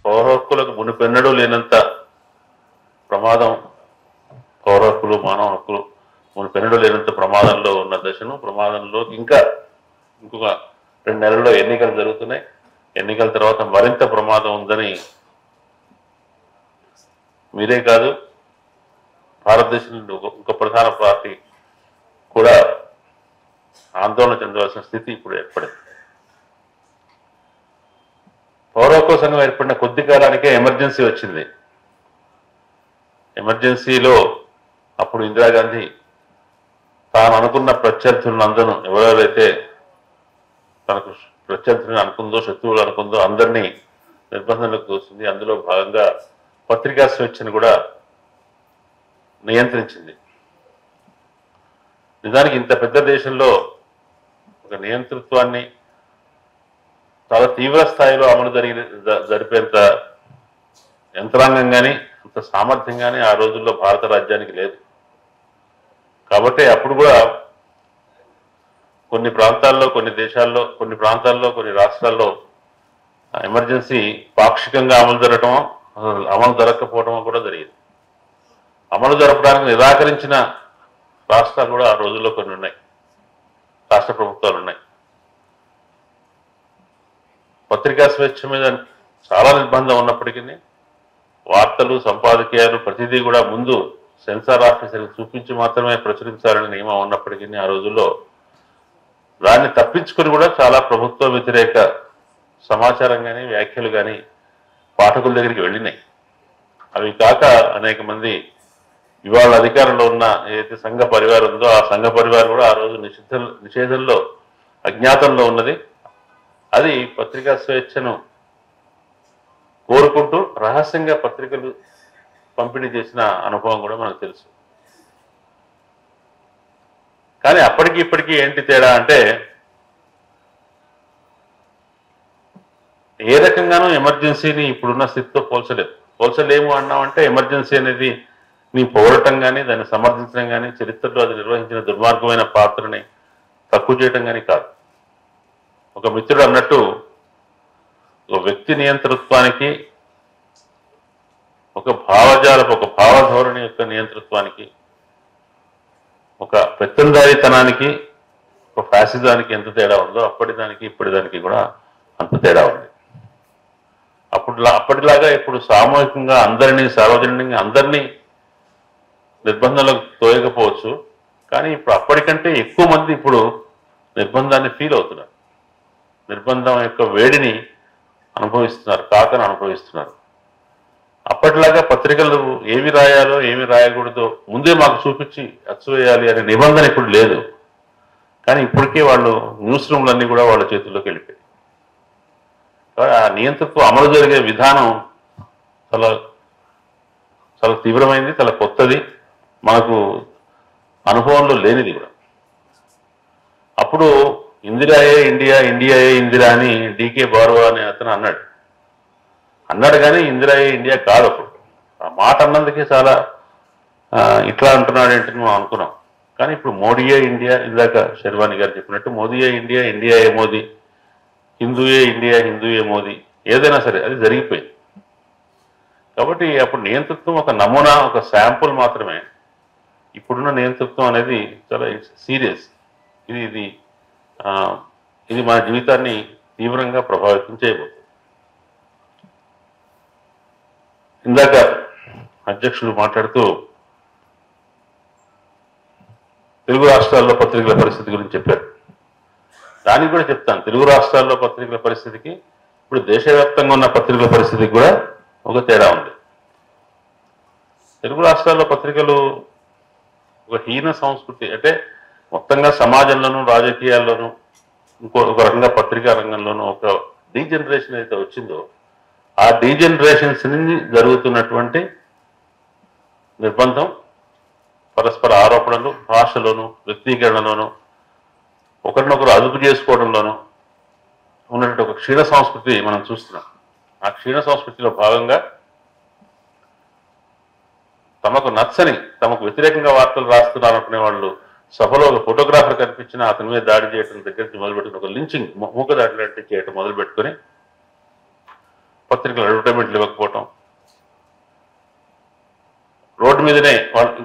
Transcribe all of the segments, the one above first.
పౌర హక్కులకు మునిపెన్నడూ లేనంత ప్రమాదం, పౌర హక్కులు మానవ హక్కులు మునిపెన్నడూ లేనంత ప్రమాదంలో ఉన్న దశను ప్రమాదంలో ఇంకొక 2 నెలల్లో ఎన్నికలు జరుగుతున్నాయి. ఎన్నికల తర్వాత మరింత ప్రమాదం ఉందని మీరే కాదు భారతదేశంలో ఒక ప్రధాన పార్టీ కూడా ఆందోళన చెందవలసిన స్థితి ఇప్పుడు ఏర్పడింది. పౌర హక్కుల సంఘం ఏర్పడిన కొద్ది కాలానికే ఎమర్జెన్సీ వచ్చింది. ఎమర్జెన్సీలో అప్పుడు ఇందిరాగాంధీ తాను అనుకున్న ప్రత్యర్థులందరూ ఎవరెవరైతే తనకు ప్రత్యర్థులను అనుకుందో శత్రువులు అనుకుందో అందరినీ నిర్బంధంలోకి తోస్తుంది. అందులో భాగంగా పత్రికా స్వేచ్ఛను కూడా నియంత్రించింది. నిజానికి ఇంత పెద్ద దేశంలో ఒక నియంతృత్వాన్ని చాలా తీవ్ర స్థాయిలో అమలు జరిపేంత యంత్రాంగం కానీ అంత సామర్థ్యం కానీ ఆ రోజుల్లో భారత రాజ్యానికి లేదు. కాబట్టి అప్పుడు కూడా కొన్ని ప్రాంతాల్లో కొన్ని దేశాల్లో కొన్ని ప్రాంతాల్లో కొన్ని రాష్ట్రాల్లో ఎమర్జెన్సీ పాక్షికంగా అమలు జరగకపోవటం కూడా జరిగింది. అమలు జరపడానికి నిరాకరించిన రాష్ట్రాలు కూడా ఆ రోజుల్లో కొన్ని ఉన్నాయి, రాష్ట్ర ప్రభుత్వాలు ఉన్నాయి. పత్రికా స్వేచ్ఛ మీద చాలా నిర్బంధం ఉన్నప్పటికీ వార్తలు సంపాదకీయాలు ప్రతిదీ కూడా ముందు సెన్సార్ ఆఫీసర్కి చూపించి మాత్రమే ప్రచురించాలనే నియమం ఉన్నప్పటికీ ఆ రోజుల్లో దాన్ని తప్పించుకొని కూడా చాలా ప్రభుత్వ వ్యతిరేక సమాచారం కానీ వ్యాఖ్యలు కానీ పాఠకుల దగ్గరికి వెళ్ళినాయి. అవి కాక అనేక మంది ఇవాళ అధికారంలో ఉన్న ఏదైతే సంఘ పరివారం ఉందో ఆ సంఘ పరివారం కూడా ఆ రోజు నిషేధంలో అజ్ఞాతంలో ఉన్నది. అది పత్రికా స్వేచ్ఛను కోరుకుంటూ రహస్యంగా పత్రికలు పంపిణీ చేసిన అనుభవం కూడా మనకు తెలుసు. కానీ అప్పటికి ఇప్పటికీ ఏంటి తేడా అంటే ఏ రకంగానూ ఎమర్జెన్సీని ఇప్పుడున్న స్థితితో పోల్చలేము అన్నామంటే ఎమర్జెన్సీ అనేది నీ పోరాటం కానీ దాన్ని సమర్థించడం కానీ చరిత్రలో అది నిర్వహించిన దుర్మార్గమైన పాత్రని తక్కువ చేయటం కానీ కాదు. ఒక మిత్రుడు అన్నట్టు ఒక వ్యక్తి నియంతృత్వానికి ఒక భావధోరణి యొక్క నియంతృత్వానికి ఒక పెత్తందారితనానికి ఒక ఫ్యాసిజానికి ఎంత తేడా ఉందో అప్పటిదానికి ఇప్పటిదానికి కూడా అంత తేడా ఉంది. అప్పటిలాగా ఇప్పుడు సామూహికంగా సార్వజనికంగా అందరినీ నిర్బంధంలోకి తోయకపోవచ్చు, కానీ ఇప్పుడు అప్పటికంటే ఎక్కువ మంది ఇప్పుడు నిర్బంధాన్ని ఫీల్ అవుతున్నారు, నిర్బంధం యొక్క వేడిని అనుభవిస్తున్నారు, కాకను అనుభవిస్తున్నారు. అప్పటిలాగా పత్రికలు ఏమి రాయాలో ఏమి రాయకూడదో ముందే మాకు చూపించి అచ్చువేయాలి అనే నిబంధన ఇప్పుడు లేదు. కానీ ఇప్పటికే వాళ్ళు న్యూస్ రూమ్లన్నీ కూడా వాళ్ళ చేతుల్లోకి వెళ్ళిపోయాయి. ఆ నియంతృత్వం అమలు జరిగే విధానం చాలా చాలా తీవ్రమైంది, చాలా కొత్తది, మనకు అనుభవంలో లేనిది కూడా. అప్పుడు ఇందిరాయే ఇండియా, ఇండియాయే ఇందిరా అని డీకే బారువా అనే అతను అన్నాడు కానీ ఇందిరాయే ఇండియా కాదు. అప్పుడు ఆ మాట అన్నందుకే చాలా ఇట్లా అంటున్నాడు ఏంటని మనం అనుకున్నాం. కానీ ఇప్పుడు మోడీయే ఇండియా, ఇందాక శర్వాణి గారు చెప్పినట్టు మోదీయే ఇండియా, ఇండియాయే మోదీ, హిందూయే ఇండియా, హిందూయే మోదీ, ఏదైనా సరే అది జరిగిపోయింది. కాబట్టి అప్పుడు నియంతృత్వం ఒక నమూనా, ఒక శాంపుల్ మాత్రమే. ఇప్పుడున్న నియంతృత్వం అనేది చాలా సీరియస్. ఇది మన జీవితాన్ని తీవ్రంగా ప్రభావితం చేయబోతుంది. ఇందాక అధ్యక్షులు మాట్లాడుతూ తెలుగు రాష్ట్రాల్లో పత్రికల పరిస్థితి గురించి చెప్పారు. దానికి కూడా చెప్తాను. తెలుగు రాష్ట్రాల్లో పత్రికల పరిస్థితికి ఇప్పుడు దేశవ్యాప్తంగా ఉన్న పత్రికల పరిస్థితికి కూడా ఒక తేడా ఉంది. తెలుగు రాష్ట్రాల్లో పత్రికలు ఒక హీన సంస్కృతి, అంటే మొత్తంగా సమాజంలోనూ రాజకీయాల్లోనూ ఒక రకంగా పత్రికా రంగంలోనూ ఒక డీజనరేషన్ అయితే వచ్చిందో ఆ డీజనరేషన్స్ నుంచి జరుగుతున్నటువంటి నిర్బంధం, పరస్పర ఆరోపణలు, భాషలోను వ్యక్తీకరణలోను ఒకరినొకరు అదుపు చేసుకోవడంలోనూ ఉన్నటువంటి ఒక క్షీణ సంస్కృతి మనం చూస్తున్నాం. ఆ క్షీణ సంస్కృతిలో భాగంగా తమకు నచ్చని, తమకు వ్యతిరేకంగా వార్తలు రాస్తున్నారనుకునే వాళ్ళు సభలో ఒక ఫోటోగ్రాఫర్ కనిపించినా అతని మీద దాడి చేయడం దగ్గర నుంచి మొదలుపెట్టుకుని ఒక లించింగ్, మూక దాడి లాంటి చేయటం మొదలుపెట్టుకుని పత్రికలు అడ్వర్టైజ్మెంట్లు ఇవ్వకపోవటం, రోడ్డు మీదనే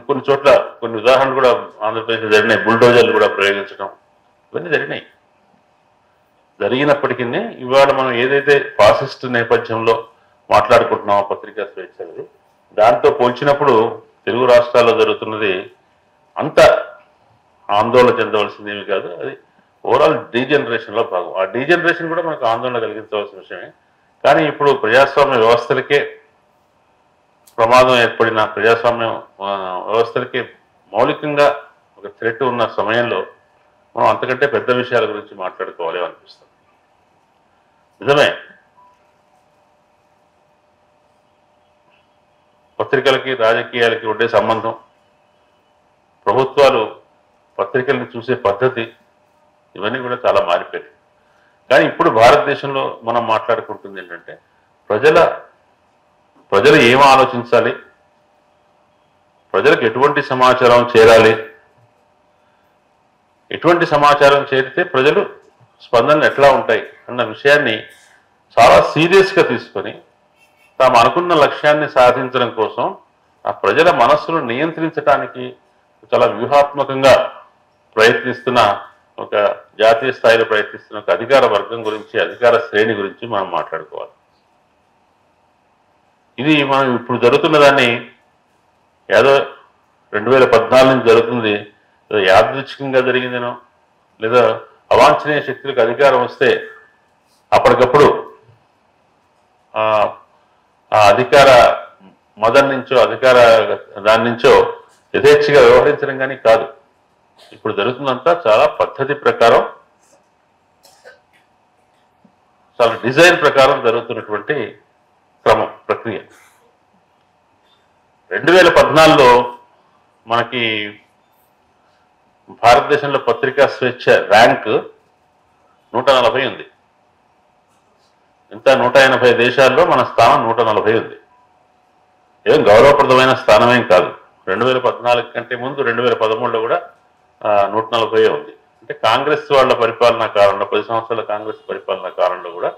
కొన్ని చోట్ల కొన్ని ఉదాహరణలు కూడా ఆంధ్రప్రదేశ్ జరిగినాయి, బుల్డోజర్లు కూడా ప్రయోగించడం, ఇవన్నీ జరిగినాయి. జరిగినప్పటికీ ఇవాళ మనం ఏదైతే ఫాసిస్ట్ నేపథ్యంలో మాట్లాడుకుంటున్నామో పత్రికా స్వేచ్ఛ అనేది, దాంతో పోల్చినప్పుడు తెలుగు రాష్ట్రాల్లో జరుగుతున్నది అంత ఆందోళన చెందవలసిందేమీ కాదు. అది ఓవరాల్ డీజనరేషన్లో భాగం. ఆ డీజనరేషన్ కూడా మనకు ఆందోళన కలిగించవలసిన విషయమే. కానీ ఇప్పుడు ప్రజాస్వామ్య వ్యవస్థలకే ప్రమాదం ఏర్పడిన, ప్రజాస్వామ్య వ్యవస్థలకే మౌలికంగా ఒక థ్రెట్ ఉన్న సమయంలో మనం అంతకంటే పెద్ద విషయాల గురించి మాట్లాడుకోవాలి అనిపిస్తుంది. నిజమే, పత్రికలకి రాజకీయాలకి ఉండే సంబంధం, ప్రభుత్వాలు పత్రికల్ని చూసే పద్ధతి, ఇవన్నీ కూడా చాలా మారిపోయాయి. కానీ ఇప్పుడు భారతదేశంలో మనం మాట్లాడుకుంటుంది ఏంటంటే ప్రజలు ఏం ఆలోచించాలి, ప్రజలకు ఎటువంటి సమాచారం చేరాలి, ఎటువంటి సమాచారం చేరితే ప్రజలు స్పందనలు ఎట్లా ఉంటాయి అన్న విషయాన్ని చాలా సీరియస్గా తీసుకొని తాము అనుకున్న లక్ష్యాన్ని సాధించడం కోసం ఆ ప్రజల మనస్సును నియంత్రించడానికి చాలా వ్యూహాత్మకంగా ప్రయత్నిస్తున్న ఒక జాతీయ స్థాయిలో ప్రయత్నిస్తున్న ఒక అధికార వర్గం గురించి, అధికార శ్రేణి గురించి మనం మాట్లాడుకోవాలి. ఇది మనం ఇప్పుడు జరుగుతున్న దాన్ని ఏదో 2014 నుంచి జరుగుతుంది, ఏదో యాదృచ్ఛికంగా జరిగిందేనో, లేదా అవాంఛనీయ శక్తులకు అధికారం వస్తే అప్పటికప్పుడు ఆ అధికార మదం నుంచో, అధికార దాని నుంచో యథేచ్ఛగా వ్యవహరించడం కానీ కాదు. ఇప్పుడు జరుగుతుందంతా చాలా పద్ధతి ప్రకారం, చాలా డిజైన్ ప్రకారం జరుగుతున్నటువంటి క్రమం, ప్రక్రియ. 2014లో మనకి భారతదేశంలో పత్రికా స్వేచ్ఛ ర్యాంక్ 140 ఉంది. ఇంత 180 దేశాల్లో మన స్థానం 140 ఉంది. ఏం గౌరవప్రదమైన స్థానమేం కాదు. 2014 కంటే ముందు 2013లో కూడా 140 ఉంది. అంటే కాంగ్రెస్ వాళ్ళ పరిపాలనా కాలంలో, 10 సంవత్సరాల కాంగ్రెస్ పరిపాలనా కాలంలో కూడా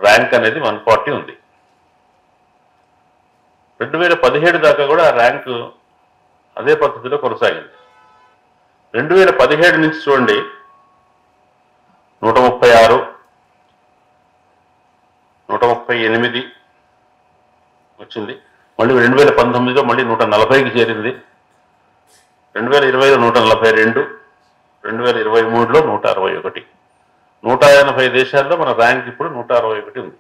ర్యాంక్ అనేది 140 ఉంది. 2017 దాకా కూడా ఆ ర్యాంకు అదే పద్ధతిలో కొనసాగింది. 2017 నుంచి చూడండి 136, 138 వచ్చింది. మళ్ళీ 2019లో మళ్ళీ 140కి చేరింది. 2020లో 142, 2023లో 161. 180 దేశాల్లో మన ర్యాంక్ ఇప్పుడు 161 ఉంది.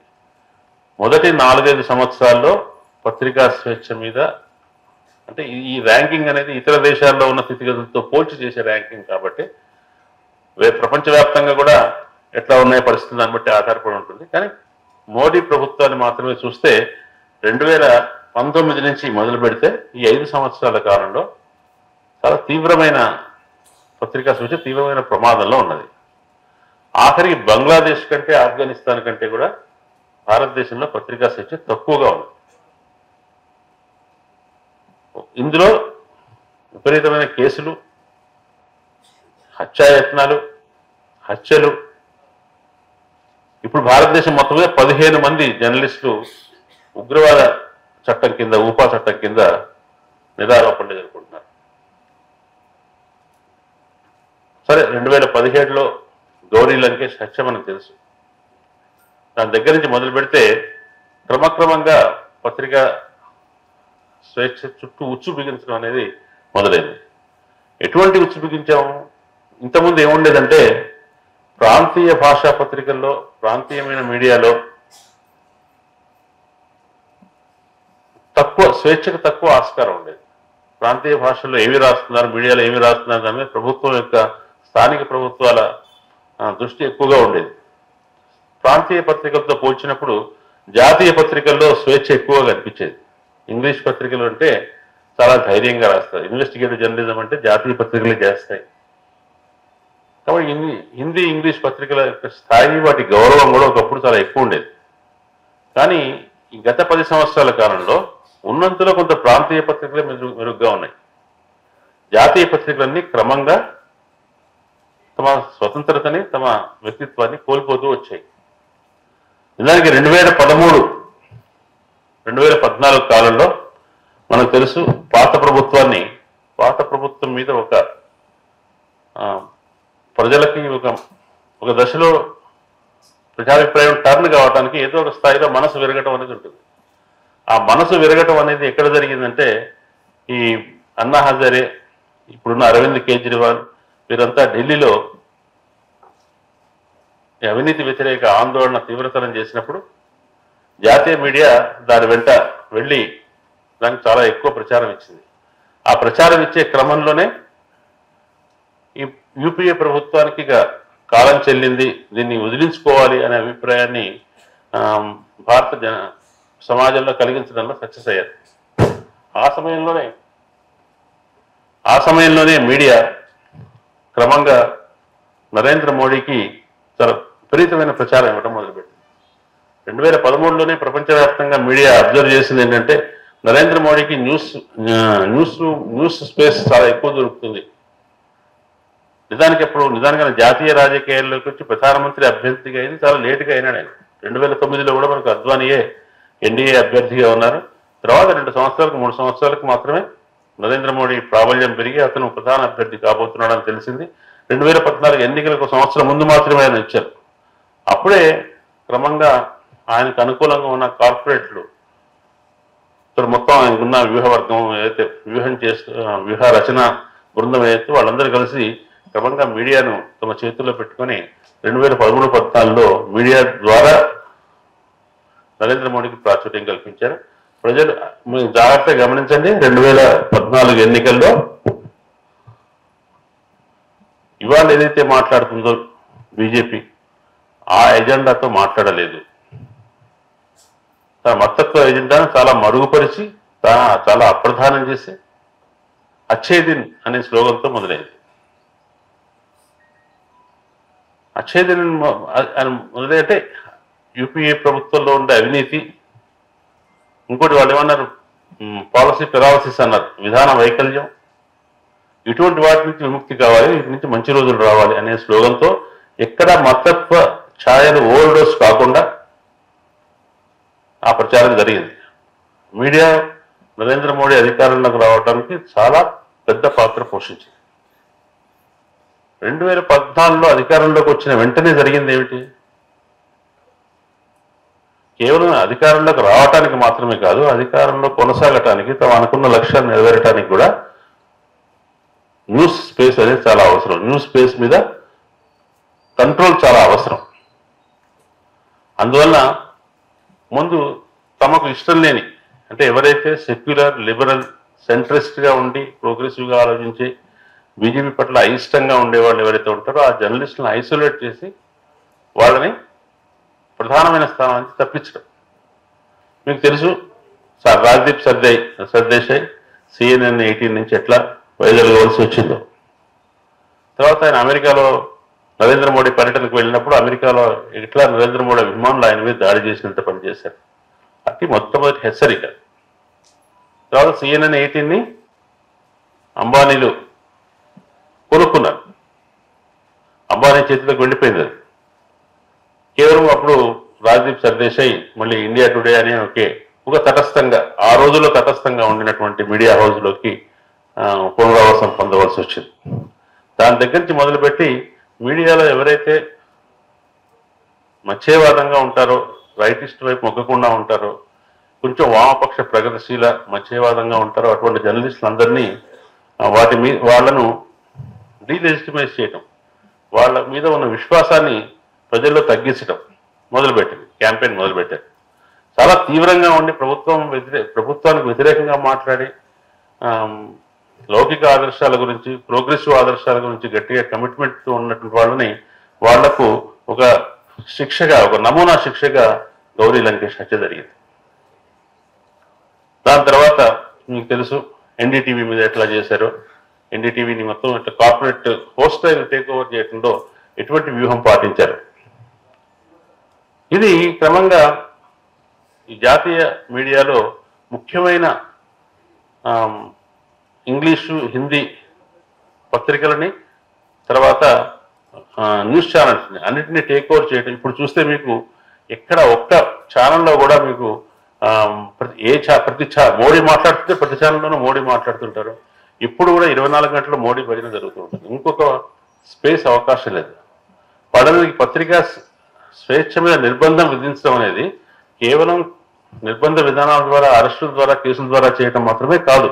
మొదటి 4-5 సంవత్సరాల్లో పత్రికా స్వేచ్ఛ మీద, అంటే ఈ ర్యాంకింగ్ అనేది ఇతర దేశాల్లో ఉన్న స్థితిగతులతో పోల్చి చేసే ర్యాంకింగ్ కాబట్టి ప్రపంచవ్యాప్తంగా కూడా ఎట్లా ఉన్నాయి పరిస్థితులు దాన్ని బట్టి ఆధారపడి ఉంటుంది. కానీ మోడీ ప్రభుత్వాన్ని మాత్రమే చూస్తే 2019 నుంచి మొదలు పెడితే ఈ 5 సంవత్సరాల కాలంలో చాలా తీవ్రమైన పత్రికా స్వేచ్ఛ తీవ్రమైన ప్రమాదంలో ఉన్నది. ఆఖరికి బంగ్లాదేశ్ కంటే, ఆఫ్ఘనిస్తాన్ కంటే కూడా భారతదేశంలో పత్రికా స్వేచ్ఛ తక్కువగా ఉంది. ఇందులో విపరీతమైన కేసులు, హత్యాయత్నాలు, హత్యలు. ఇప్పుడు భారతదేశం మొత్తం మీద 15 మంది జర్నలిస్టులు ఉగ్రవాద చట్టం కింద, ఊపా చట్టం కింద నిరారోపణలు ఎదుర్కొంటున్నారు. సరే, 2017లో గౌరీ లంకేష్ హత్య మనకు తెలుసు. దాని దగ్గర నుంచి మొదలు పెడితే క్రమక్రమంగా పత్రికా స్వేచ్ఛ చుట్టూ ఉచ్చు బిగించడం అనేది మొదలైంది. ఎటువంటి ఉచ్చు బిగించాము? ఇంతకుముందు ఏముండేదంటే ప్రాంతీయ భాషా పత్రికల్లో, ప్రాంతీయమైన మీడియాలో స్వేచ్ఛకు తక్కువ ఆస్కారం ఉండేది. ప్రాంతీయ భాషల్లో ఏమి రాస్తున్నారు, మీడియాలో ఏమి రాస్తున్నారు దాని మీద ప్రభుత్వం యొక్క, స్థానిక ప్రభుత్వాల దృష్టి ఎక్కువగా ఉండేది. ప్రాంతీయ పత్రికలతో పోల్చినప్పుడు జాతీయ పత్రికల్లో స్వేచ్ఛ ఎక్కువగా కనిపించేది. ఇంగ్లీష్ పత్రికలు అంటే చాలా ధైర్యంగా రాస్తారు. ఇన్వెస్టిగేటివ్ జర్నలిజం అంటే జాతీయ పత్రికలే చేస్తాయి. కాబట్టి హిందీ, ఇంగ్లీష్ పత్రికల యొక్క స్థాయి, వాటి గౌరవం కూడా ఒకప్పుడు చాలా ఎక్కువ ఉండేది. కానీ ఈ గత 10 సంవత్సరాల కాలంలో ఉన్నంతలో కొంత ప్రాంతీయ పత్రికలే మెరుగ్గా ఉన్నాయి. జాతీయ పత్రికలన్నీ క్రమంగా తమ స్వతంత్రతని, తమ వ్యక్తిత్వాన్ని కోల్పోతూ వచ్చాయి. నిజానికి 2013-2014 కాలంలో మనకు తెలుసు పాత ప్రభుత్వం మీద ఒక ప్రజలకి ఒక దశలో ప్రజాభిప్రాయం టర్న్ కావడానికి ఏదో ఒక స్థాయిలో మనసు విరగటం అనేది ఉంటుంది. ఆ మనసు విరగటం అనేది ఎక్కడ జరిగిందంటే ఈ అన్నా హజారే, ఇప్పుడున్న అరవింద్ కేజ్రీవాల్ వీరంతా ఢిల్లీలో అవినీతి వ్యతిరేక ఆందోళన తీవ్రతరం చేసినప్పుడు జాతీయ మీడియా దాని వెంట వెళ్ళి దానికి చాలా ఎక్కువ ప్రచారం ఇచ్చింది. ఆ ప్రచారం ఇచ్చే క్రమంలోనే ఈ యూపీఏ ప్రభుత్వానికి కాలం చెల్లింది, దీన్ని వదిలించుకోవాలి అనే అభిప్రాయాన్ని భారత సమాజంలో కలిగించడంలో సక్సెస్ అయ్యారు. ఆ సమయంలోనే మీడియా క్రమంగా నరేంద్ర మోడీకి చాలా విపరీతమైన ప్రచారం ఇవ్వడం మొదలుపెట్టింది. 2013లోనే ప్రపంచవ్యాప్తంగా మీడియా అబ్జర్వ్ చేసింది ఏంటంటే నరేంద్ర మోడీకి న్యూస్ స్పేస్ చాలా ఎక్కువ దొరుకుతుంది. నిజానికి జాతీయ రాజకీయాల్లోకి వచ్చి ప్రధానమంత్రి అభ్యర్థిగా అయింది చాలా లేటుగా అయినాడు ఆయన. 2009లో కూడా మనకు అద్వానీయే ఎన్డీఏ అభ్యర్థిగా ఉన్నారు. తర్వాత 2 సంవత్సరాలకు 3 సంవత్సరాలకు మాత్రమే నరేంద్ర మోడీ ప్రాబల్యం పెరిగి అతను ప్రధాన అభ్యర్థి కాబోతున్నాడని తెలిసింది. 2014 ఎన్నికలకు సంవత్సరం ముందు మాత్రమే ఆయన ఇచ్చారు. అప్పుడే క్రమంగా ఆయనకు అనుకూలంగా ఉన్న కార్పొరేట్లు మొత్తం ఆయనకున్న వ్యూహవర్గం ఏదైతే వ్యూహ రచన బృందం ఏదైతే వాళ్ళందరూ కలిసి క్రమంగా మీడియాను తమ చేతుల్లో పెట్టుకొని 2013-14లో మీడియా ద్వారా నరేంద్ర మోడీకి ప్రాచుర్యం కల్పించారు. ప్రజలు జాగ్రత్తగా గమనించండి, 2014 ఎన్నికల్లో ఇవాళ ఏదైతే మాట్లాడుతుందో బీజేపీ ఆ ఎజెండాతో మాట్లాడలేదు. తన మతత్వ ఎజెండాను చాలా మరుగుపరిచి చాలా అప్రధానం చేసి అచ్చే దిన్ అనే స్లోగన్తో మొదలైంది. అచ్చే దిన్ మొదలైతే యూపీఏ ప్రభుత్వంలో ఉండే అవినీతి, ఇంకోటి వాళ్ళు ఏమన్నారు పాలసీ పెరాలసిస్ అన్నారు, విధాన వైకల్యం, ఇటువంటి వాటి నుంచి విముక్తి కావాలి, వీటి నుంచి మంచి రోజులు రావాలి అనే స్లోగన్తో ఎక్కడ మతత్వ ఛాయలు ఓవర్ డోస్ కాకుండా ఆ ప్రచారం జరిగింది. మీడియా నరేంద్ర మోడీ అధికారంలోకి రావడానికి చాలా పెద్ద పాత్ర పోషించింది. 2014లో అధికారంలోకి వచ్చిన వెంటనే జరిగింది ఏమిటి? కేవలం అధికారంలోకి రావటానికి మాత్రమే కాదు, అధికారంలో కొనసాగటానికి తమ అనుకున్న లక్ష్యాన్ని నెరవేరటానికి కూడా న్యూస్ స్పేస్ అనేది చాలా అవసరం. న్యూస్ స్పేస్ మీద కంట్రోల్ చాలా అవసరం. అందువల్ల ముందు తమకు ఇష్టం లేని, అంటే ఎవరైతే సెక్యులర్, లిబరల్, సెంట్రిస్ట్గా ఉండి ప్రోగ్రెసివ్గా ఆలోచించి బీజేపీ పట్ల అయిష్టంగా ఉండేవాళ్ళు ఎవరైతే ఉంటారో ఆ జర్నలిస్టులను ఐసోలేట్ చేసి వాళ్ళని ప్రధానమైన స్థానం నుంచి తప్పించడం. మీకు తెలుసు రాజ్దీప్ సర్దేశాయ్ CNN 18 నుంచి ఎట్లా వైదొలగవలసి వచ్చిందో. తర్వాత ఆయన అమెరికాలో నరేంద్ర మోడీ పర్యటనకు వెళ్ళినప్పుడు అమెరికాలో ఎట్లా నరేంద్ర మోడీ అభిమానులు ఆయన మీద దాడి చేసినంత పనిచేశారు. అది మొట్టమొదటి హెచ్చరిక. తర్వాత CNN 18ని అంబానీలు కొనుక్కున్నారు. అంబానీ చేతిలోకి వెళ్ళిపోయింది. కేవలం అప్పుడు రాజ్దీప్ సర్దేశాయ్ మళ్ళీ ఇండియా టుడే అని ఒక తటస్థంగా, ఆ రోజుల్లో తటస్థంగా ఉండినటువంటి మీడియా హౌస్లోకి పునరావాసం పొందవలసి వచ్చింది. దాని దగ్గర నుంచి మొదలుపెట్టి మీడియాలో ఎవరైతే మత్స్యవాదంగా ఉంటారో, రైటిస్ట్ వైపు మొగ్గకుండా ఉంటారో, కొంచెం వామపక్ష ప్రగతిశీల మత్స్యవాదంగా ఉంటారో అటువంటి జర్నలిస్టులందరినీ వాళ్ళను డీలెజిటిమైజ్ చేయటం, వాళ్ళ మీద ఉన్న విశ్వాసాన్ని ప్రజల్లో తగ్గించడం మొదలుపెట్టింది. క్యాంపెయిన్ మొదలుపెట్టారు. చాలా తీవ్రంగా ఉండి ప్రభుత్వానికి వ్యతిరేకంగా మాట్లాడి లౌకిక ఆదర్శాల గురించి, ప్రోగ్రెసివ్ ఆదర్శాల గురించి గట్టిగా కమిట్మెంట్తో ఉన్నటువంటి వాళ్లకు ఒక శిక్షగా, ఒక నమూనా శిక్షగా గౌరీ లంకేష్ హత్య జరిగింది. దాని తర్వాత మీకు తెలుసు ఎన్డీటీవీ మీద ఎట్లా చేశారో, ఎన్డీటీవీని మొత్తం ఇట్లా కార్పొరేట్ హోస్టైల్ టేక్ ఓవర్ చేయడంలో ఎటువంటి వ్యూహం పాటించారు. ఇది క్రమంగా ఈ జాతీయ మీడియాలో ముఖ్యమైన ఇంగ్లీషు, హిందీ పత్రికలని, తర్వాత న్యూస్ ఛానల్స్ని అన్నింటినీ టేక్ ఓవర్ చేయడం. ఇప్పుడు చూస్తే మీకు ఎక్కడ ఒక్క ఛానల్లో కూడా మీకు ప్రతి మోడీ మాట్లాడుతుంటే ప్రతి ఛానల్లోనూ మోడీ మాట్లాడుతుంటారు. ఇప్పుడు కూడా 24 గంటలు మోడీ భజన జరుగుతూ ఉంటుంది. ఇంకొక స్పేస్ అవకాశం లేదు. వాళ్ళకి పత్రికా స్వేచ్ఛ మీద నిర్బంధం విధించడం అనేది కేవలం నిర్బంధ విధానాల ద్వారా, అరెస్టుల ద్వారా, కేసుల ద్వారా చేయటం మాత్రమే కాదు.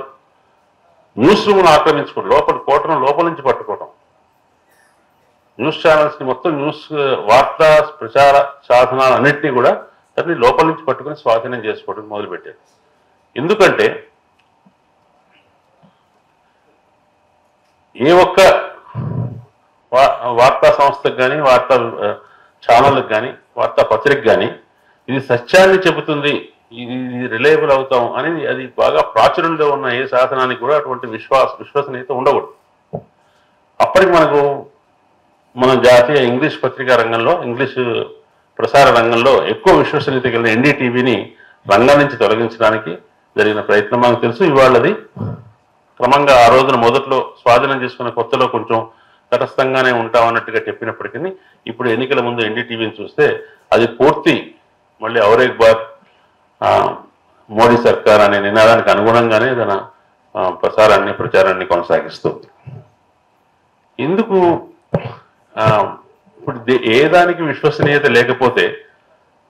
న్యూస్ రూమ్ను ఆక్రమించుకోవడం, కోటను లోపల నుంచి పట్టుకోవడం, న్యూస్ ఛానల్స్ ని మొత్తం న్యూస్ వార్తా ప్రచార సాధనాలన్నింటినీ కూడా దాన్ని లోపల నుంచి పట్టుకుని స్వాధీనం చేసుకోవడం మొదలుపెట్టారు. ఎందుకంటే ఏ ఒక్క వార్తా సంస్థకు కానీ, వార్తా ఛానళ్ళకు కానీ, వార్తా పత్రిక కానీ ఇది సత్యాన్ని చెబుతుంది, ఇది రిలయబుల్ అవుతాం అనేది అది బాగా ప్రాచుర్యంలో ఉన్న ఏ శాసనానికి కూడా అటువంటి విశ్వసనీయత ఉండకూడదు. అప్పటికి మన జాతీయ ఇంగ్లీష్ పత్రికా రంగంలో, ఇంగ్లీష్ ప్రసార రంగంలో ఎక్కువ విశ్వసనీయత కలిగిన ఎన్డీటీవీని రంగం నుంచి తొలగించడానికి జరిగిన ప్రయత్నం మనకు తెలుసు. ఇవాళది క్రమంగా ఆ రోజున మొదట్లో స్వాధీనం చేసుకున్న కొత్తలో కొంచెం తటస్థంగానే ఉంటామన్నట్టుగా చెప్పినప్పటికీ ఇప్పుడు ఎన్నికల ముందు ఎన్డీటీవీని చూస్తే అది పూర్తి మళ్ళీ ఔరేక్ బార్ మోడీ సర్కార్ అనే నినాదానికి అనుగుణంగానే తన ప్రచారాన్ని కొనసాగిస్తుంది. ఎందుకు ఇప్పుడు ఏ దానికి విశ్వసనీయత లేకపోతే,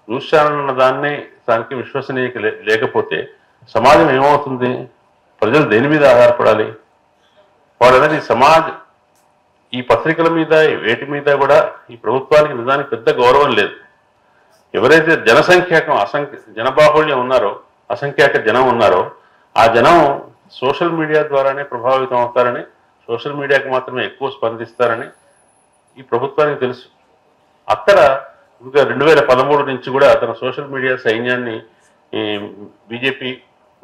న్యూస్ ఛానల్ అన్న దానికి విశ్వసనీయత లేకపోతే సమాజం ఏమవుతుంది? ప్రజలు దేని మీద ఆధారపడాలి? వాళ్ళనేది ఈ పత్రికల మీద, వేటి మీద కూడా ఈ ప్రభుత్వానికి నిజానికి పెద్ద గౌరవం లేదు. ఎవరైతే జనబాహుళ్యం ఉన్నారో, అసంఖ్యాక జనం ఉన్నారో, ఆ జనం సోషల్ మీడియా ద్వారానే ప్రభావితం అవుతారని, సోషల్ మీడియాకి మాత్రమే ఎక్కువ స్పందిస్తారని ఈ ప్రభుత్వానికి తెలుసు. అక్కడ ఇంకా 2013 నుంచి కూడా తన సోషల్ మీడియా సైన్యాన్ని బీజేపీ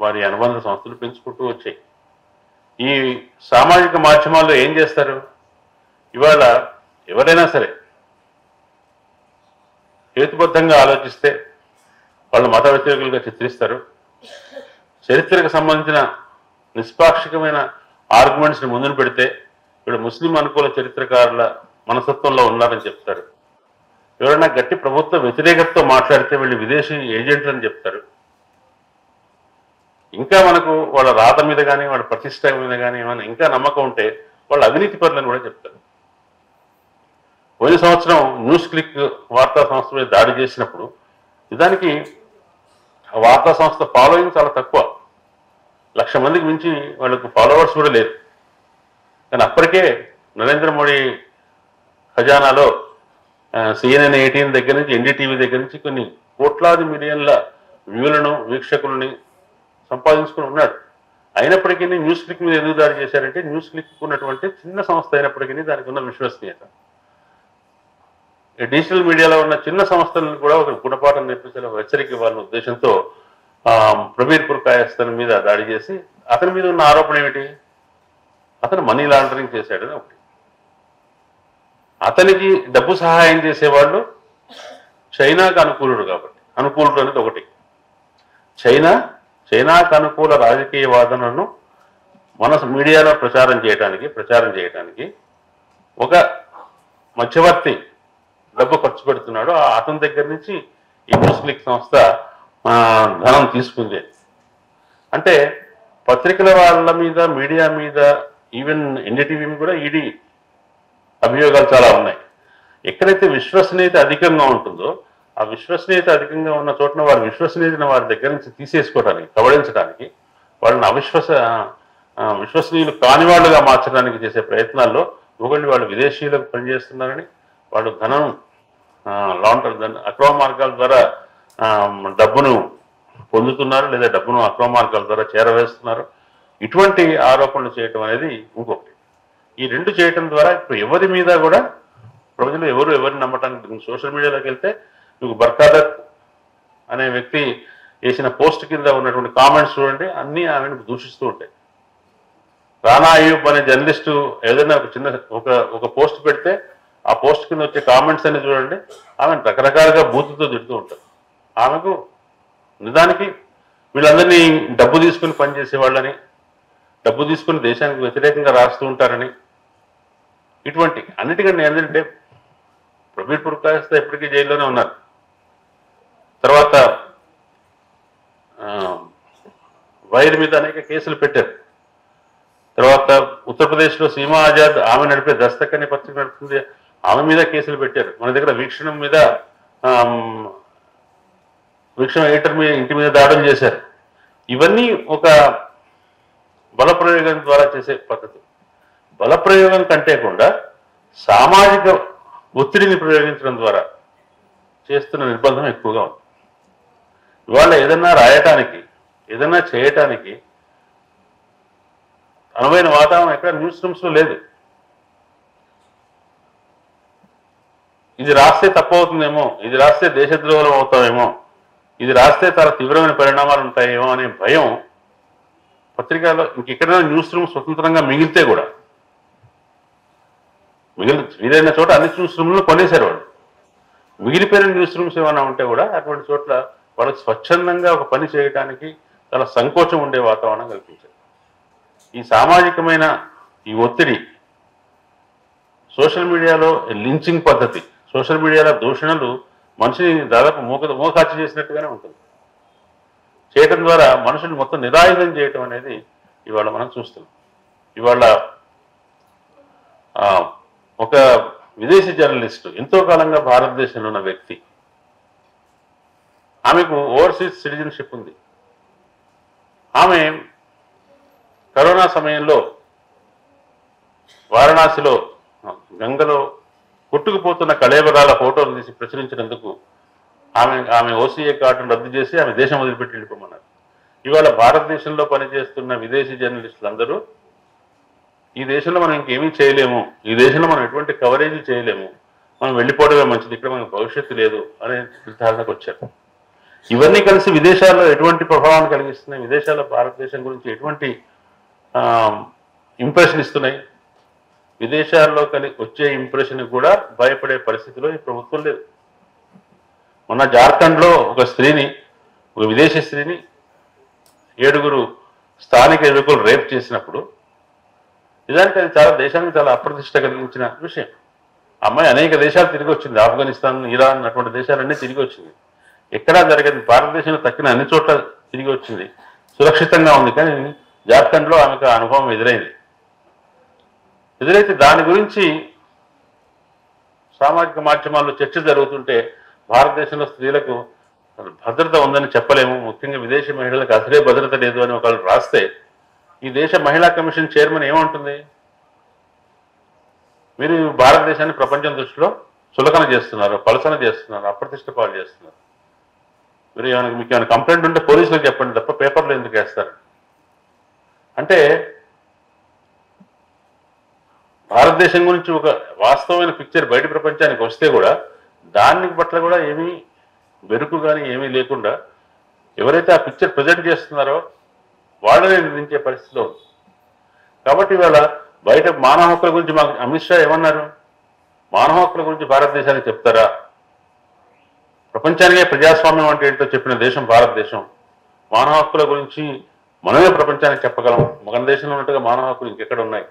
వారి అనుబంధ సంస్థలు పెంచుకుంటూ వచ్చాయి. ఈ సామాజిక మాధ్యమాల్లో ఏం చేస్తారు? ఇవాళ ఎవరైనా సరే హేతుబద్ధంగా ఆలోచిస్తే వాళ్ళు మత వ్యతిరేకులుగా చిత్రిస్తారు. చరిత్రకు సంబంధించిన నిష్పాక్షికమైన ఆర్గ్యుమెంట్స్ని ముందుకు పెడితే వీళ్ళు ముస్లిం అనుకూల చరిత్రకారుల మనస్తత్వంలో ఉన్నారని చెప్తారు. ఎవరైనా గట్టి ప్రభుత్వ వ్యతిరేకతతో మాట్లాడితే వీళ్ళు విదేశీ ఏజెంట్లని చెప్తారు. ఇంకా మనకు వాళ్ళ రాత మీద కానీ, వాళ్ళ ప్రతిష్ట మీద కానీ ఏమైనా ఇంకా నమ్మకం ఉంటే వాళ్ళు అవినీతి పరులని కూడా చెప్తారు. పోయిన సంవత్సరం న్యూస్ క్లిక్ వార్తా సంస్థ మీద దాడి చేసినప్పుడు నిజానికి ఆ వార్తా సంస్థ ఫాలోయింగ్ చాలా తక్కువ, 1,00,000 మందికి మించి వాళ్ళకు ఫాలోవర్స్ కూడా లేరు. కానీ అప్పటికే నరేంద్ర మోడీ ఖజానాలో CNN 18 దగ్గర నుంచి, ఎన్డీటీవీ దగ్గర నుంచి కొన్ని కోట్లాది మిలియన్ల వ్యూలను, వీక్షకులని సంపాదించుకుని ఉన్నాడు. అయినప్పటికీ న్యూస్ క్లిక్ మీద ఎందుకు దాడి చేశారంటే, న్యూస్ క్లిక్ ఉన్నటువంటి చిన్న సంస్థ అయినప్పటికీ దానికి ఉన్న విశ్వసనీయత, డిజిటల్ మీడియాలో ఉన్న చిన్న సంస్థలను కూడా ఒక గుణపాఠం నేర్పించాలని ఒక హెచ్చరిక ఇవ్వాలన్న ఉద్దేశంతో ప్రబీర్ పుర్కాయస్తన్ మీద దాడి చేసి, అతని మీద ఉన్న ఆరోపణ ఏమిటి? అతను మనీ లాండరింగ్ చేశాడని ఒకటి. అతనికి డబ్బు సహాయం చేసేవాళ్ళు చైనాకు అనుకూలుడు కాబట్టి, అనుకూలుడు అనేది ఒకటి. చైనాకు అనుకూల రాజకీయ వాదనలను మన మీడియాలో ప్రచారం చేయడానికి ఒక మధ్యవర్తి డబ్బు ఖర్చు పెడుతున్నాడు. అతని దగ్గర నుంచి ఈ న్యూస్ క్లిక్ సంస్థ ధనం తీసుకుంది. అంటే పత్రికల వాళ్ళ మీద, మీడియా మీద, ఈవెన్ ఎన్డీటీవీ కూడా ఈడీ అభియోగాలు చాలా ఉన్నాయి. ఎక్కడైతే విశ్వసనీయత అధికంగా ఉంటుందో, ఆ విశ్వసనీయత అధికంగా ఉన్న చోటన వారి విశ్వసనీయతను వారి దగ్గర నుంచి తీసేసుకోవడానికి, కబళించడానికి, వాళ్ళని విశ్వసనీయులు కాని వాళ్ళుగా మార్చడానికి చేసే ప్రయత్నాల్లో వాళ్ళు విదేశీయులకు పనిచేస్తున్నారని, వాళ్ళు ధనం అక్రమ మార్గాల ద్వారా డబ్బును పొందుతున్నారు, లేదా డబ్బును అక్రమ మార్గాల ద్వారా చేరవేస్తున్నారు. ఇటువంటి ఆరోపణలు చేయటం అనేది ఇంకొకటి. ఈ రెండు చేయటం ద్వారా ఇప్పుడు ఎవరి మీద కూడా ప్రజలు ఎవరిని నమ్మటానికి, సోషల్ మీడియాలోకి వెళ్తే మీకు బర్కాదత్ అనే వ్యక్తి వేసిన పోస్ట్ కింద ఉన్నటువంటి కామెంట్స్ చూడండి, అన్నీ ఆమెను దూషిస్తూ ఉంటాయి. రానా అయ్యూబ్ అనే జర్నలిస్టు ఏదైనా ఒక పోస్ట్ పెడితే ఆ పోస్ట్ కింద వచ్చే కామెంట్స్ అన్ని చూడండి, ఆమెను రకరకాలుగా బూతులతో తిడుతూ ఉంటారు. ఆమెకు నిజానికి వీళ్ళందరినీ డబ్బు తీసుకుని పనిచేసే వాళ్ళని, డబ్బు తీసుకుని దేశానికి వ్యతిరేకంగా రాస్తూ ఉంటారని, ఇటువంటి అన్నిటికంటే ఏంటంటే ప్రబీర్ పుర్కాయస్తా ఇప్పటికీ జైల్లోనే ఉన్నారు. వైర్ మీద అనేక కేసులు పెట్టారు. తర్వాత ఉత్తరప్రదేశ్లో సీమా ఆజాద్ ఆమె నడిపే దస్తక్ అనే పత్రిక నడుపుతుంది, ఆమె మీద కేసులు పెట్టారు. మన దగ్గర వీక్షణం మీద వీక్షణ ఎడిటర్ మీద ఇంటి మీద దాడులు చేశారు. ఇవన్నీ ఒక బలప్రయోగం ద్వారా చేసే పద్ధతి. బలప్రయోగం కంటే కూడా సామాజిక ఒత్తిడిని ప్రయోగించడం ద్వారా చేస్తున్న నిర్బంధం ఎక్కువగా ఉంది. ఇవాళ ఏదన్నా రాయటానికి, ఏదన్నా చేయటానికి అనువైన వాతావరణం ఎక్కడ న్యూస్ రూమ్స్లో లేదు. ఇది రాస్తే తప్పు అవుతుందేమో, ఇది రాస్తే దేశద్రోహం అవుతామేమో, ఇది రాస్తే చాలా తీవ్రమైన పరిణామాలు ఉంటాయేమో అనే భయం పత్రికల్లో ఇంకెక్కడైనా న్యూస్ రూమ్ స్వతంత్రంగా మిగిలితే కూడా, వీలైన చోట అన్ని న్యూస్ రూమ్లు కొనేశారు వాళ్ళు. మిగిలిపోయిన న్యూస్ రూమ్స్ ఏమైనా ఉంటే కూడా అటువంటి చోట్ల వాళ్ళకి స్వచ్ఛందంగా ఒక పని చేయడానికి చాలా సంకోచం ఉండే వాతావరణం కల్పించారు. ఈ సామాజికమైన ఈ ఒత్తిడి, సోషల్ మీడియాలో లించింగ్ పద్ధతి, సోషల్ మీడియాలో దూషణలు మనిషిని దాదాపు మోకాచి చేసినట్టుగానే ఉంటుంది. చేయటం ద్వారా మనుషులు మొత్తం నిరాయుధం చేయటం అనేది ఇవాళ మనం చూస్తున్నాం. ఇవాళ ఒక విదేశీ జర్నలిస్టు, ఎంతో కాలంగా భారతదేశంలో ఉన్న వ్యక్తి, ఆమెకు ఓవర్సీస్ సిటిజన్షిప్ ఉంది. ఆమె కరోనా సమయంలో వారణాసిలో గంగలో కొట్టుకుపోతున్న కళేబరాల ఫోటోలు తీసి ప్రచురించినందుకు ఆమె ఓసీఏ కార్డును రద్దు చేసి ఆమె దేశం వదిలిపెట్టి వెళ్ళిపోమన్నారు. ఇవాళ భారతదేశంలో పనిచేస్తున్న విదేశీ జర్నలిస్టులందరూ ఈ దేశంలో మనం ఇంకేమీ చేయలేము, ఈ దేశంలో మనం ఎటువంటి కవరేజ్ చేయలేము, మనం వెళ్ళిపోవడమే మంచిది, ఇక్కడ మనకు భవిష్యత్తు లేదు అనే నిర్ధారణకు వచ్చారు. ఇవన్నీ కలిసి విదేశాల్లో ఎటువంటి ప్రభావాన్ని కలిగిస్తున్నాయి, విదేశాల్లో భారతదేశం గురించి ఎటువంటి ఇంప్రెషన్ ఇస్తున్నాయి, విదేశాల్లో వచ్చే ఇంప్రెషన్ కూడా భయపడే పరిస్థితిలో ఈ ప్రభుత్వం లేదు. మొన్న జార్ఖండ్లో ఒక స్త్రీని, ఒక విదేశీ స్త్రీని 7 స్థానిక యువకులు రేప్ చేసినప్పుడు నిజానికి అది చాలా దేశానికి చాలా అప్రతిష్ట కలిగించిన విషయం. అమ్మాయి అనేక దేశాలు తిరిగి వచ్చింది, ఆఫ్ఘనిస్తాన్, ఇరాన్ అటువంటి దేశాలన్నీ తిరిగి వచ్చింది. ఎక్కడా జరగదు, భారతదేశంలో తక్కిన అన్ని చోట్ల తిరిగి వచ్చింది, సురక్షితంగా ఉంది. కానీ జార్ఖండ్లో ఆమెకు అనుభవం ఎదురైతే దాని గురించి సామాజిక మాధ్యమాల్లో చర్చ జరుగుతుంటే భారతదేశంలో స్త్రీలకు భద్రత ఉందని చెప్పలేము, ముఖ్యంగా విదేశీ మహిళలకు అసలే భద్రత లేదు అని ఒకళ్ళు రాస్తే ఈ దేశ మహిళా కమిషన్ చైర్మన్ ఏమంటుంది? మీరు భారతదేశాన్ని ప్రపంచం దృష్టిలో చులకన చేస్తున్నారు, పలసన చేస్తున్నారు, అప్రతిష్ట పాలు చేస్తున్నారు. మీకు ఏమైనా కంప్లైంట్ ఉంటే పోలీసులకు చెప్పండి తప్ప పేపర్లో ఎందుకు వేస్తారు? అంటే భారతదేశం గురించి ఒక వాస్తవమైన పిక్చర్ బయట ప్రపంచానికి వస్తే కూడా దాని పట్ల కూడా ఏమీ బెరుకు కానీ ఏమీ లేకుండా ఎవరైతే ఆ పిక్చర్ ప్రజెంట్ చేస్తున్నారో వాళ్ళనే నిర్ణయించే పరిస్థితిలో ఉంది. కాబట్టి ఇవాళ బయట మానవ హక్కుల గురించి మాకు అమిత్ షా ఏమన్నారు? మానవ హక్కుల గురించి భారతదేశానికి చెప్తారా? ప్రపంచానికే ప్రజాస్వామ్యం అంటే ఏంటో చెప్పిన దేశం భారతదేశం. మానవ హక్కుల గురించి మనమే ప్రపంచానికి చెప్పగలం, మన దేశంలో ఉన్నట్టుగా మానవ హక్కులు ఇంకెక్కడ ఉన్నాయి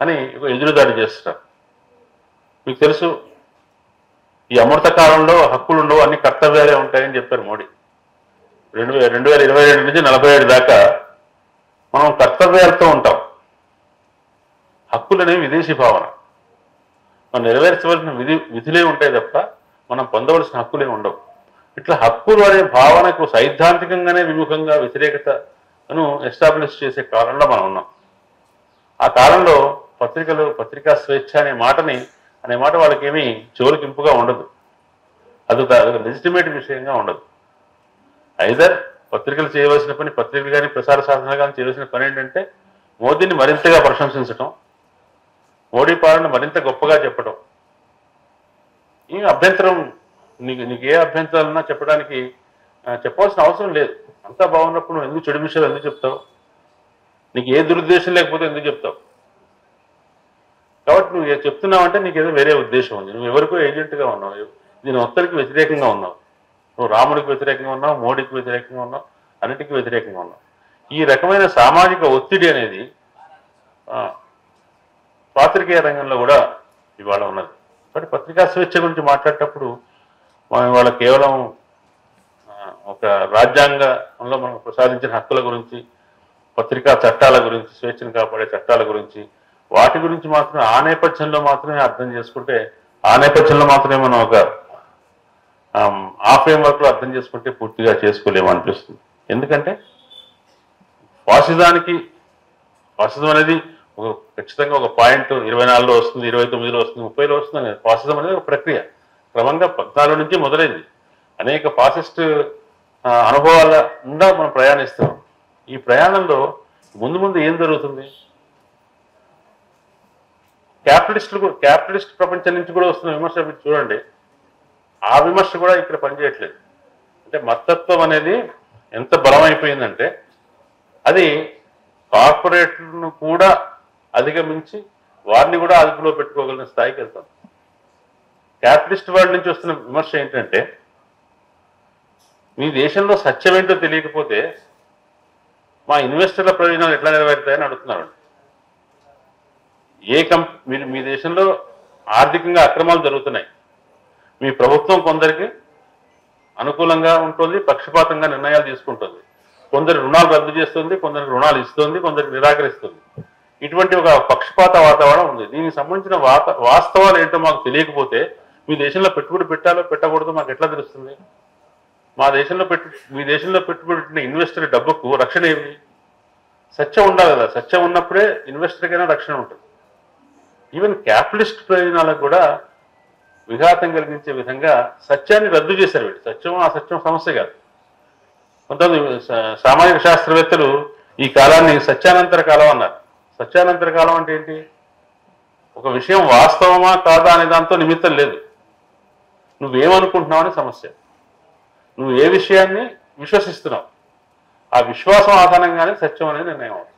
అని ఎదురుదాడి చేస్తారు. మీకు తెలుసు, ఈ అమృత కాలంలో హక్కులు ఉండవు, అన్ని కర్తవ్యాలే ఉంటాయని చెప్పారు మోడీ. 2022 నుంచి 47 దాకా మనం కర్తవ్యాలతో ఉంటాం. హక్కులు అనేవి విదేశీ భావన, మనం నెరవేర్చవలసిన విధులే ఉంటాయి తప్ప మనం పొందవలసిన హక్కులే ఉండవు. ఇట్లా హక్కులు అనే భావనకు సైద్ధాంతికంగానే విముఖంగా వ్యతిరేకతను ఎస్టాబ్లిష్ చేసే కాలంలో మనం ఉన్నాం. ఆ కాలంలో పత్రికా స్వేచ్ఛ అనే మాట వాళ్ళకేమీ చెవులకింపుగా ఉండదు, అది లెజిటిమేట్ విషయంగా ఉండదు. ఐదర్ పత్రికలు చేయవలసిన పని, పత్రికలు కానీ ప్రసార సాధన కానీ చేయవలసిన పని ఏంటంటే మోదీని మరింతగా ప్రశంసించడం, మోడీ పాలన మరింత గొప్పగా చెప్పడం. ఈ అభ్యంతరం నీకు ఏ అభ్యంతరాలున్నా చెప్పడానికి చెప్పవలసిన అవసరం లేదు. అంతా బాగున్నప్పుడు నువ్వు ఎందుకు చెడు విషయాలు ఎందుకు చెప్తావు? నీకు ఏ దురుద్దేశం లేకపోతే ఎందుకు చెప్తావు? కాబట్టి నువ్వు చెప్తున్నావు అంటే నీకు ఏదో వేరే ఉద్దేశం ఉంది, నువ్వు ఎవరికో ఏజెంట్గా ఉన్నావు, దీని ఒక్కరికి వ్యతిరేకంగా ఉన్నావు. నువ్వు రాముడికి వ్యతిరేకంగా ఉన్నావు, మోడీకి వ్యతిరేకంగా ఉన్నావు, అన్నిటికీ వ్యతిరేకంగా ఉన్నావు. ఈ రకమైన సామాజిక ఒత్తిడి అనేది పాత్రికేయ రంగంలో కూడా ఇవాళ ఉన్నది. కాబట్టి పత్రికా స్వేచ్ఛ గురించి మాట్లాడేటప్పుడు మనం ఇవాళ కేవలం ఒక రాజ్యాంగంలో మనకు ప్రసాదించిన హక్కుల గురించి, పత్రికా చట్టాల గురించి, స్వేచ్ఛను కాపాడే చట్టాల గురించి, వాటి గురించి మాత్రమే ఆ నేపథ్యంలో మాత్రమే అర్థం చేసుకుంటే, ఆ నేపథ్యంలో మాత్రమే మనం ఒక ఆ ఫ్రేమ్వర్క్ లో అర్థం చేసుకుంటే పూర్తిగా చేసుకోలేము అనిపిస్తుంది. ఎందుకంటే ఫాసిజం అనేది ఖచ్చితంగా ఒక పాయింట్ 24లో వస్తుంది, 29లో వస్తుంది, 30లో వస్తుంది. ఫాసిజం అనేది ఒక ప్రక్రియ, క్రమంగా 14 నుంచి మొదలైంది. అనేక ఫాసిస్ట్ అనుభవాల నుండా మనం ప్రయాణిస్తున్నాం. ఈ ప్రయాణంలో ముందు ముందు ఏం జరుగుతుంది? క్యాపిటలిస్ట్ ప్రపంచం నుంచి కూడా వస్తున్న విమర్శ మీరు చూడండి. ఆ విమర్శ కూడా ఇక్కడ పనిచేయట్లేదు. అంటే మతత్వం అనేది ఎంత బలమైపోయిందంటే అది కార్పొరేట్లను కూడా అధిగమించి వారిని కూడా అదుపులో పెట్టుకోగలిగిన స్థాయికి వెళ్తాం. క్యాపిటలిస్ట్ వరల్డ్ నుంచి వస్తున్న విమర్శ ఏంటంటే, మీ దేశంలో సత్యం ఏంటో తెలియకపోతే మా ఇన్వెస్టర్ల ప్రయోజనాలు ఎట్లా నెరవేరుతాయని అడుగుతున్నారు. మీ దేశంలో ఆర్థికంగా అక్రమాలు జరుగుతున్నాయి, మీ ప్రభుత్వం కొందరికి అనుకూలంగా ఉంటుంది, పక్షపాతంగా నిర్ణయాలు తీసుకుంటుంది, కొందరి రుణాలు రద్దు చేస్తుంది, కొందరికి రుణాలు ఇస్తుంది, కొందరికి నిరాకరిస్తుంది. ఇటువంటి ఒక పక్షపాత వాతావరణం ఉంది. దీనికి సంబంధించిన వాస్తవాలు ఏంటో మాకు తెలియకపోతే మీ దేశంలో పెట్టుబడి పెట్టాలో పెట్టకూడదో మాకు ఎట్లా తెలుస్తుంది? మీ దేశంలో పెట్టుబడి పెట్టిన ఇన్వెస్టర్ డబ్బుకు రక్షణ ఏమి? సత్యం ఉండాలి కదా. సత్యం ఉన్నప్పుడే ఇన్వెస్టర్కైనా రక్షణ ఉంటుంది. ఈవెన్ క్యాపిటలిస్ట్ ప్రయోజనాలకు కూడా విఘాతం కలిగించే విధంగా సత్యాన్ని రద్దు చేశారు వీళ్ళు. సత్యం అసత్యం సమస్య కాదు. కొంతమంది సామాజిక శాస్త్రవేత్తలు ఈ కాలాన్ని సత్యానంతర కాలం అన్నారు. సత్యానంతర కాలం అంటే ఏంటి? ఒక విషయం వాస్తవమా కాదా అనే దాంతో నిమిత్తం లేదు, నువ్వేమనుకుంటున్నావు అనే సమస్య. నువ్వు ఏ విషయాన్ని విశ్వసిస్తున్నావు, ఆ విశ్వాసం ఆధారంగానే సత్యం అనేది నిర్ణయం అవుతుంది.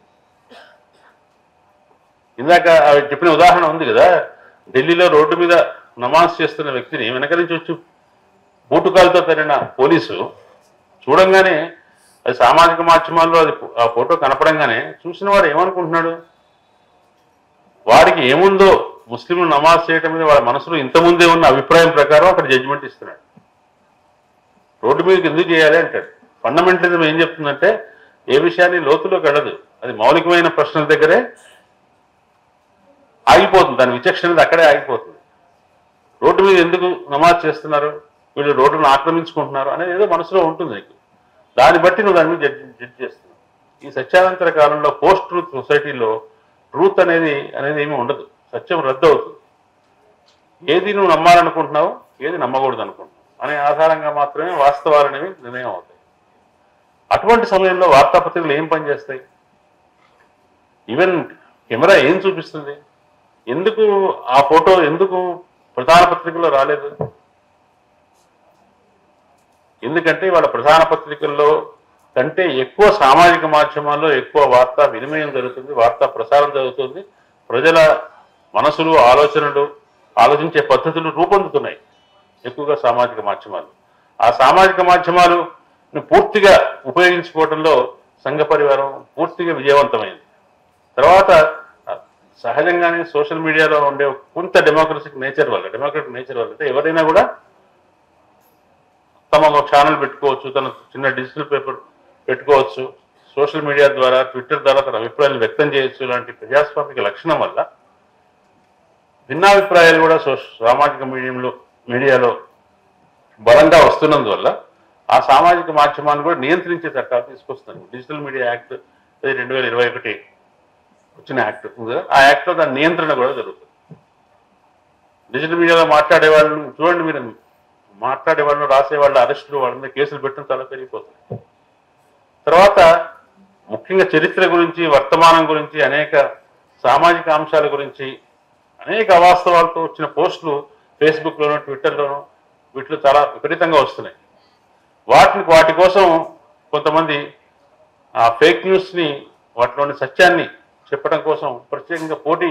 ఇందాక చెప్పిన ఉదాహరణ ఉంది కదా, ఢిల్లీలో రోడ్డు మీద నమాజ్ చేస్తున్న వ్యక్తిని వెనక నుంచి వచ్చి బూటుకాలతో తరిన పోలీసు చూడంగానే, అది సామాజిక మాధ్యమాల్లో అది ఆ ఫోటో కనపడంగానే చూసిన వాడు ఏమనుకుంటున్నాడు? వాడికి ఏముందో ముస్లింలు నమాజ్ చేయటం మీద వాళ్ళ మనసులో ఇంతకుముందే ఉన్న అభిప్రాయం ప్రకారం అక్కడ జడ్జిమెంట్ ఇస్తున్నాడు. రోడ్డు మీదకి ఎందుకు చేయాలి అంటాడు. ఫండమెంటలిజం ఏం చెప్తుందంటే ఏ విషయాన్ని లోతులోకి వెళ్ళదు, అది మౌలికమైన ప్రశ్నల దగ్గరే ఆగిపోతుంది, దాని విచక్షణ అక్కడే ఆగిపోతుంది. రోడ్డు మీద ఎందుకు నమాజ్ చేస్తున్నారు, వీళ్ళు రోడ్డును ఆక్రమించుకుంటున్నారు అనేది ఏదో మనసులో ఉంటుంది నీకు. దాన్ని బట్టి నువ్వు దాని మీద జడ్జి చేస్తున్నావు. ఈ సత్యానంతర కాలంలో పోస్ట్ ట్రూత్ సొసైటీలో ట్రూత్ అనేది ఏమీ ఉండదు. సత్యం రద్దు అవుతుంది. ఏది నువ్వు నమ్మాలనుకుంటున్నావు, ఏది నమ్మకూడదు అనుకుంటున్నావు అనే ఆధారంగా మాత్రమే వాస్తవాలు అనేవి నిర్ణయం అవుతాయి. అటువంటి సమయంలో వార్తాపత్రికలు ఏం పనిచేస్తాయి? ఈవెన్ కెమెరా ఏం చూపిస్తుంది? ఎందుకు ఆ ఫోటో ఎందుకు ప్రధాన పత్రికల్లో రాలేదు? ఎందుకంటే వాళ్ళ ప్రధాన పత్రికల్లో కంటే ఎక్కువ సామాజిక మాధ్యమాల్లో ఎక్కువ వార్తా వినిమయం జరుగుతుంది, వార్తా ప్రసారం జరుగుతుంది. ప్రజల మనసులు, ఆలోచించే పద్ధతులు రూపొందుతున్నాయి ఎక్కువగా సామాజిక మాధ్యమాలు. ఆ సామాజిక మాధ్యమాలను పూర్తిగా ఉపయోగించుకోవడంలో సంఘ పరివారం పూర్తిగా విజయవంతమైంది. తర్వాత సహజంగానే సోషల్ మీడియాలో ఉండే కొంత డెమోక్రటిక్ నేచర్ వల్ల అంటే ఎవరైనా కూడా తమ ఒక ఛానల్ పెట్టుకోవచ్చు, తన చిన్న డిజిటల్ పేపర్ పెట్టుకోవచ్చు, సోషల్ మీడియా ద్వారా, ట్విట్టర్ ద్వారా తన అభిప్రాయాలు వ్యక్తం చేయొచ్చు. ఇలాంటి ప్రజాస్వామిక లక్షణం వల్ల భిన్నాభిప్రాయాలు కూడా సామాజిక మీడియాలో బలంగా వస్తున్నందువల్ల ఆ సామాజిక మాధ్యమాన్ని కూడా నియంత్రించే చట్టాలు తీసుకొస్తున్నారు. డిజిటల్ మీడియా యాక్ట్ 2021 వచ్చిన యాక్ట్ ఉంది కదా, ఆ యాక్ట్లో దాని నియంత్రణ కూడా జరుగుతుంది. డిజిటల్ మీడియాలో మాట్లాడే వాళ్ళని చూడండి, మీరు మాట్లాడే వాళ్ళను, రాసేవాళ్ళు, అరెస్టులు, వాళ్ళ మీద కేసులు పెట్టడం చాలా పెరిగిపోతుంది. తర్వాత ముఖ్యంగా చరిత్ర గురించి, వర్తమానం గురించి, అనేక సామాజిక అంశాల గురించి అనేక అవాస్తవాలతో వచ్చిన పోస్టులు ఫేస్బుక్లోనూ, ట్విట్టర్లోనూ వీటిలో చాలా విపరీతంగా వస్తున్నాయి. వాటి కోసం కొంతమంది ఆ ఫేక్ న్యూస్ని, వాటిలోని సత్యాన్ని చెప్పడం కోసం ప్రత్యేకంగా పోటీ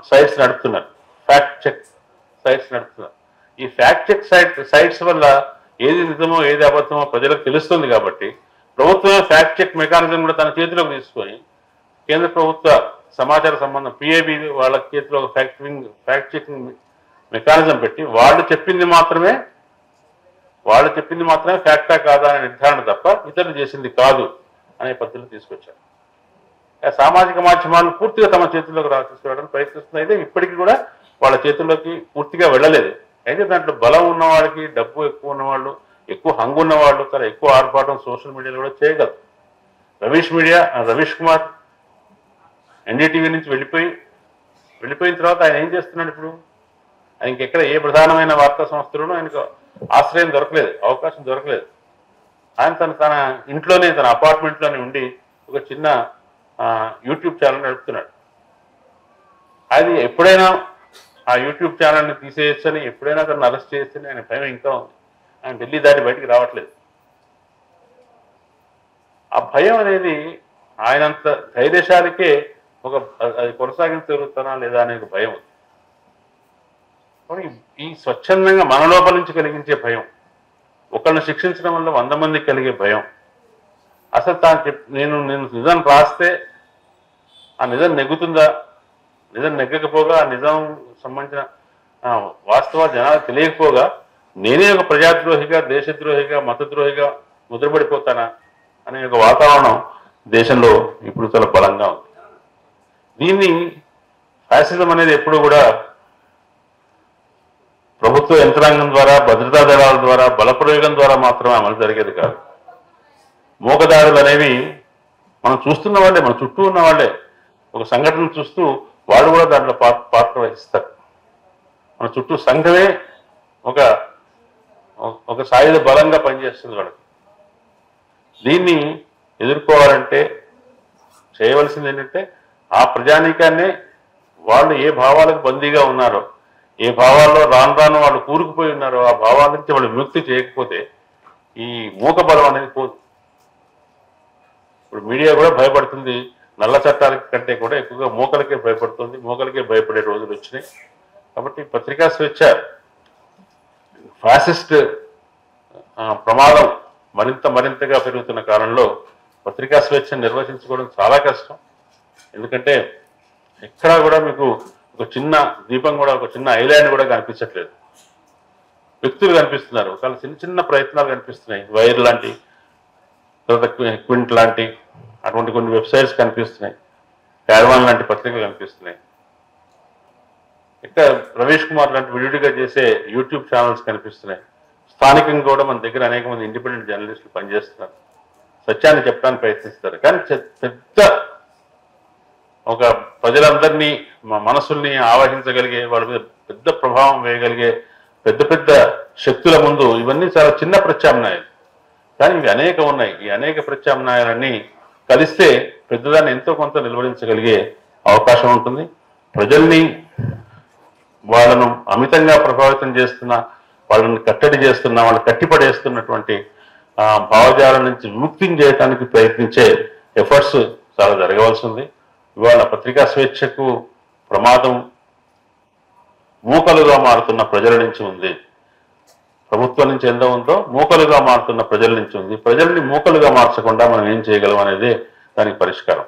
సైట్స్ నడుపుతున్నారు, ఫ్యాక్ట్ చెక్ సైట్స్ నడుపుతున్నారు. ఈ ఫ్యాక్ట్ చెక్ సైట్స్ వల్ల ఏది నిజమో ఏది అబద్ధమో ప్రజలకు తెలుస్తుంది. కాబట్టి ప్రభుత్వమే ఫ్యాక్ట్ చెక్ మెకానిజం కూడా తన చేతిలోకి తీసుకొని, కేంద్ర ప్రభుత్వ సమాచార సంబంధం పిఏబి వాళ్ళ చేతిలో ఒక ఫ్యాక్ట్ చెకింగ్ మెకానిజం పెట్టి వాళ్ళు చెప్పింది మాత్రమే ఫ్యాక్టా కాదా అనే నిర్ధారణ తప్ప ఇతరులు చేసింది కాదు అనే పద్ధతిలో తీసుకొచ్చారు. సామాజిక మాధ్యమాలను పూర్తిగా తమ చేతుల్లోకి తీసుకురావడానికి ప్రయత్నిస్తుంది. అయితే ఇప్పటికీ కూడా వాళ్ళ చేతుల్లోకి పూర్తిగా వెళ్ళలేదు. అయితే దాంట్లో బలం ఉన్నవాళ్ళకి, డబ్బు ఎక్కువ ఉన్నవాళ్ళు, ఎక్కువ హంగు ఉన్నవాళ్ళు చాలా ఎక్కువ ఆర్భాటం సోషల్ మీడియాలో కూడా చేయగలరు. రవీష్ కుమార్ ఎన్డీటీవీ నుంచి వెళ్ళిపోయిన తర్వాత ఆయన ఏం చేస్తున్నాడు? ఇప్పుడు ఆయనకి ఎక్కడ ఏ ప్రధానమైన వార్తా సంస్థలోనూ ఆయనకు ఆశ్రయం దొరకలేదు, అవకాశం దొరకలేదు. ఆయన తన ఇంట్లోనే, తన అపార్ట్మెంట్లోనే ఉండి ఒక చిన్న యూట్యూబ్ ఛానల్ నడుపుతున్నాడు. అది ఎప్పుడైనా ఆ యూట్యూబ్ ఛానల్ని తీసేయచ్చని, ఎప్పుడైనా తను అరెస్ట్ చేయొచ్చని ఆయన భయం ఇంకా ఉంది. ఆయన ఢిల్లీ దాటి బయటికి రావట్లేదు. ఆ భయం అనేది ఆయనంత ధైర్యశాలికే అది కొనసాగించగలుగుతానా లేదా అనే ఒక భయం ఉంది. ఈ స్వచ్ఛందంగా మన లోపల నుంచి కలిగించే భయం, ఒకళ్ళని శిక్షించడం వల్ల 100 మందికి కలిగే భయం, అసలు నేను నిజం రాస్తే ఆ నిజం నెగ్గుతుందా, నిజం నెగ్గకపోగా ఆ నిజం సంబంధించిన వాస్తవాలు జనాలకు తెలియకపోగా నేనే ఒక ప్రజాద్రోహిగా, దేశద్రోహిగా, మతద్రోహిగా ముద్రపడిపోతానా అనే ఒక వాతావరణం దేశంలో ఇప్పుడు చాలా బలంగా ఉంది. దీన్ని ఫ్యాసిజం అనేది ఎప్పుడు కూడా ప్రభుత్వ యంత్రాంగం ద్వారా, భద్రతా దళాల ద్వారా, బలప్రయోగం ద్వారా మాత్రమే అమలు జరిగేది కాదు. మోకదారులు అనేవి మనం చూస్తున్న వాళ్ళే, మన చుట్టూ ఉన్న వాళ్ళే. ఒక సంఘటన చూస్తూ వాళ్ళు కూడా దాంట్లో పాత్ర వహిస్తారు. మన చుట్టూ సంఘమే ఒక సాయుధ బలంగా పనిచేస్తుంది వాళ్ళకి. దీన్ని ఎదుర్కోవాలంటే చేయవలసింది ఏంటంటే ఆ ప్రజానీకాన్నే వాళ్ళు ఏ భావాలకు బందీగా ఉన్నారో, ఏ భావాల్లో రాను వాళ్ళు కూరుకుపోయి ఉన్నారో ఆ భావాల నుంచి వాళ్ళు విముక్తి చేయకపోతే ఈ మూక బలం అనేది పోదు. ఇప్పుడు మీడియా కూడా భయపడుతుంది. నల్ల చట్టాల కంటే కూడా ఎక్కువగా మూకలకే భయపడుతుంది. మూకలకే భయపడే రోజులు వచ్చినాయి. కాబట్టి పత్రికా స్వేచ్ఛ, ఫ్యాసిస్ట్ ప్రమాదం మరింతగా పెరుగుతున్న కాలంలో పత్రికా స్వేచ్ఛను నిర్వచించుకోవడం చాలా కష్టం. ఎందుకంటే ఎక్కడా కూడా మీకు ఒక చిన్న దీపం కూడా, ఒక చిన్న ఐలాండ్ కూడా కనిపించట్లేదు. వ్యక్తులు కనిపిస్తున్నారు, చాలా చిన్న ప్రయత్నాలు కనిపిస్తున్నాయి. వైర్ లాంటి, తర్వాత క్వింట్ లాంటి అటువంటి కొన్ని వెబ్సైట్స్ కనిపిస్తున్నాయి. క్యారవాన్ లాంటి పత్రికలు కనిపిస్తున్నాయి. ఇంకా రవీష్ కుమార్ లాంటి విడివిడిగా చేసే యూట్యూబ్ ఛానల్స్ కనిపిస్తున్నాయి. స్థానికంగా కూడా మన దగ్గర అనేక మంది ఇండిపెండెంట్ జర్నలిస్టులు పనిచేస్తున్నారు, సత్యాన్ని చెప్పడానికి ప్రయత్నిస్తారు. కానీ పెద్ద ఒక ప్రజలందరినీ మనసుల్ని ఆవహించగలిగే, వాళ్ళ మీద పెద్ద ప్రభావం వేయగలిగే పెద్ద శక్తుల ముందు ఇవన్నీ చాలా చిన్న ప్రత్యామ్నాయాలు. కానీ ఇవి అనేకం ఉన్నాయి. ఈ అనేక ప్రత్యామ్నాయాలన్నీ కలిస్తే పెద్దదాన్ని ఎంతో కొంత నిలవరించగలిగే అవకాశం ఉంటుంది. ప్రజల్ని, వాళ్ళను అమితంగా ప్రభావితం చేస్తున్న, వాళ్ళని కట్టడి చేస్తున్న, వాళ్ళు కట్టిపడేస్తున్నటువంటి భావజాలం నుంచి విముక్తిని చేయడానికి ప్రయత్నించే ఎఫర్ట్స్ చాలా జరగవలసి ఉంది. ఇవాళ పత్రికా స్వేచ్ఛకు ప్రమాదం మూకలుగా మారుతున్న ప్రజల నుంచి ఉంది. ప్రభుత్వం నుంచి ఎంత ఉందో మూకలుగా మారుతున్న ప్రజల నుంచి ఉంది. ప్రజల్ని మూకలుగా మార్చకుండా మనం ఏం చేయగలం అనేది దానికి పరిష్కారం.